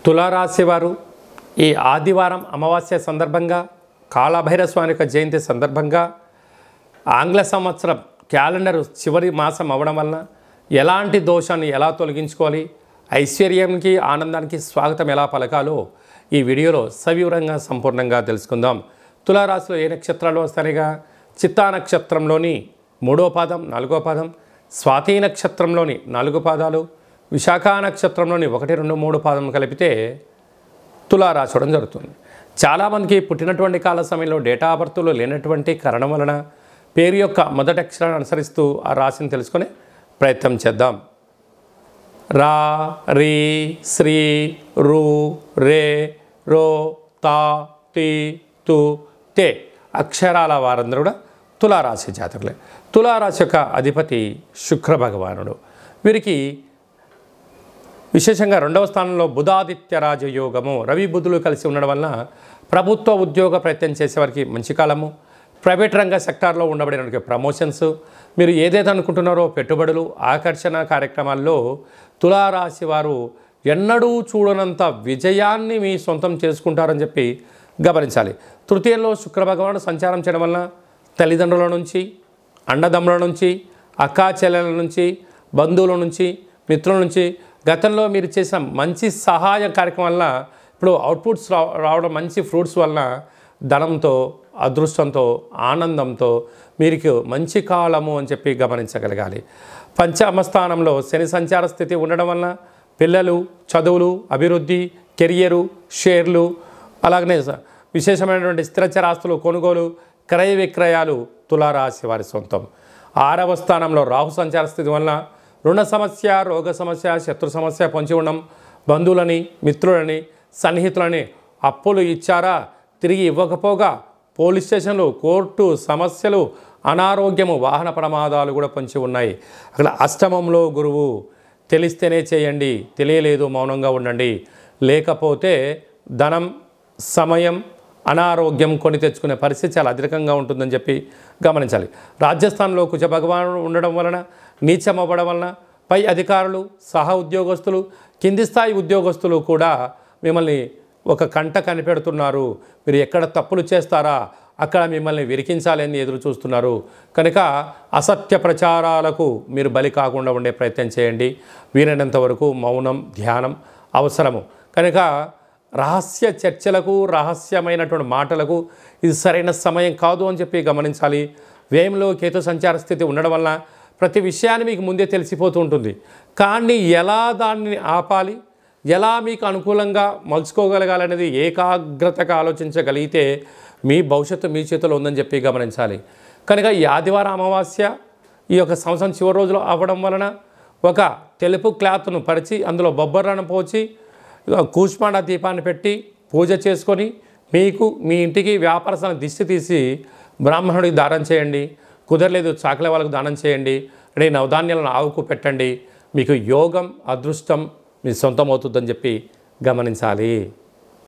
తులారాశి వారు ఈ ఆదివారం అమావాస్య సందర్భంగా కాళభైరవ స్వామి యొక్క జయంతి సందర్భంగా ఆంగ్ల సంవత్సరం క్యాలెండర్ చివరి మాసం అవ్వడం వలన ఎలాంటి దోషాన్ని ఎలా తొలగించుకోవాలి, ఐశ్వర్యానికి ఆనందానికి స్వాగతం ఎలా పలకాలో ఈ వీడియోలో సవివరంగా సంపూర్ణంగా తెలుసుకుందాం. తులారాశిలో ఏ నక్షత్రాలు వస్తాయిగా చిత్తా నక్షత్రంలోని 3వ పాదం 4వ పాదం, స్వాతి నక్షత్రంలోని 4 పాదాలు, విశాఖ నక్షత్రంలోని 1, 2, 3 పాదం కలిపితే తులారాశి అవడం జరుగుతుంది. చాలామందికి పుట్టినటువంటి కాల సమయంలో డేటా ఆఫ్ బర్త్లో లేనటువంటి కారణం వలన పేరు యొక్క మొదటి అక్షరాన్ని అనుసరిస్తూ ఆ రాశిని తెలుసుకునే ప్రయత్నం చేద్దాం. రా, రీ, శ్రీ, రు, రే, రో, తా, తి, తు, తే అక్షరాల వారందరూ కూడా తులారాశి జాతకులే. తులారాశి యొక్క అధిపతి శుక్ర భగవానుడు. వీరికి విశేషంగా 2వ స్థానంలో బుధాదిత్య రాజయోగము, రవి బుధులు కలిసి ఉండడం వలన ప్రభుత్వ ఉద్యోగ ప్రయత్నం చేసేవారికి మంచి కాలము, ప్రైవేట్ రంగ సెక్టార్లో ఉండబడిన ప్రమోషన్స్, మీరు ఏదైతే అనుకుంటున్నారో పెట్టుబడులు, ఆకర్షణ కార్యక్రమాల్లో తులారాశి వారు ఎన్నడూ చూడనంత విజయాన్ని మీ సొంతం చేసుకుంటారని చెప్పి గమనించాలి. తృతీయంలో శుక్ర భగవానుడు సంచారం చేయడం వలన తల్లిదండ్రుల నుంచి, అన్నదమ్ముల నుంచి, అక్కా చెల్లెల నుంచి, బంధువుల నుంచి, మిత్రుల నుంచి గతంలో మీరు చేసిన మంచి సహాయ కార్యక్రమం వల్ల ఇప్పుడు అవుట్పుట్స్ రావడం, మంచి ఫ్రూట్స్ వలన ధనంతో, అదృష్టంతో, ఆనందంతో మీకు మంచి కాలము అని చెప్పి గమనించగలగాలి. పంచమ స్థానంలో శని సంచార స్థితి ఉండడం వలన పిల్లలు, చదువులు, అభివృద్ధి, కెరియరు, షేర్లు, అలాగనే విశేషమైనటువంటి స్థిరచరాస్తులు కొనుగోలు, క్రయ విక్రయాలు తులారాశి వారి సొంతం. 6వ స్థానంలో రాహు సంచార స్థితి వలన రుణ సమస్య, రోగ సమస్య, శత్రు సమస్య పొంచి ఉండడం, బంధువులని, మిత్రులని, సన్నిహితులని అప్పులు ఇచ్చారా తిరిగి ఇవ్వకపోగా పోలీస్ స్టేషన్లు, కోర్టు సమస్యలు, అనారోగ్యము, వాహన ప్రమాదాలు కూడా పొంచి ఉన్నాయి. అక్కడ అష్టమంలో గురువు. తెలిస్తేనే చేయండి, తెలియలేదు మౌనంగా ఉండండి, లేకపోతే ధనం, సమయం, అనారోగ్యం కొని తెచ్చుకునే పరిస్థితి చాలా అధికంగా ఉంటుందని చెప్పి గమనించాలి. రాజస్థాన్లో కుజ భగవానుడు ఉండడం వలన, నీచం అవ్వడం వలన పై అధికారులు, సహ ఉద్యోగస్తులు, కింది స్థాయి ఉద్యోగస్తులు కూడా మిమ్మల్ని ఒక కంట కనిపెడుతున్నారు. మీరు ఎక్కడ తప్పులు చేస్తారా అక్కడ మిమ్మల్ని విరికించాలని ఎదురు చూస్తున్నారు. కనుక అసత్య ప్రచారాలకు మీరు బలి కాకుండా ఉండే ప్రయత్నం చేయండి. వీలైనంత వరకు మౌనం, ధ్యానం అవసరము. కనుక రహస్య చర్చలకు, రహస్యమైనటువంటి మాటలకు ఇది సరైన సమయం కాదు అని చెప్పి గమనించాలి. వ్యయంలో కేతు సంచార స్థితి ఉండడం వలన ప్రతి విషయాన్ని మీకు ముందే తెలిసిపోతూ ఉంటుంది. కానీ ఎలా దాన్ని ఆపాలి, ఎలా మీకు అనుకూలంగా మలుచుకోగలగాలనేది ఏకాగ్రతగా ఆలోచించగలిగితే మీ భవిష్యత్తు మీ చేతిలో ఉందని చెప్పి గమనించాలి. కనుక ఈ ఆదివారం అమావాస్య ఈ యొక్క సంవత్సరం చివరి రోజులో అవ్వడం వలన ఒక తెలుపు క్లాత్ను పరిచి అందులో బొబ్బర్లను పోచి కూష్మాండ దీపాన్ని పెట్టి పూజ చేసుకొని మీకు మీ ఇంటికి వ్యాపారస్థానం దిష్టి తీసి బ్రాహ్మణుడికి దానం చేయండి. కుదరలేదు చాకలి వాళ్ళకు దానం చేయండి. అంటే నవధాన్యాలను ఆవుకు పెట్టండి. మీకు యోగం, అదృష్టం మీ సొంతం అవుతుందని చెప్పి గమనించాలి.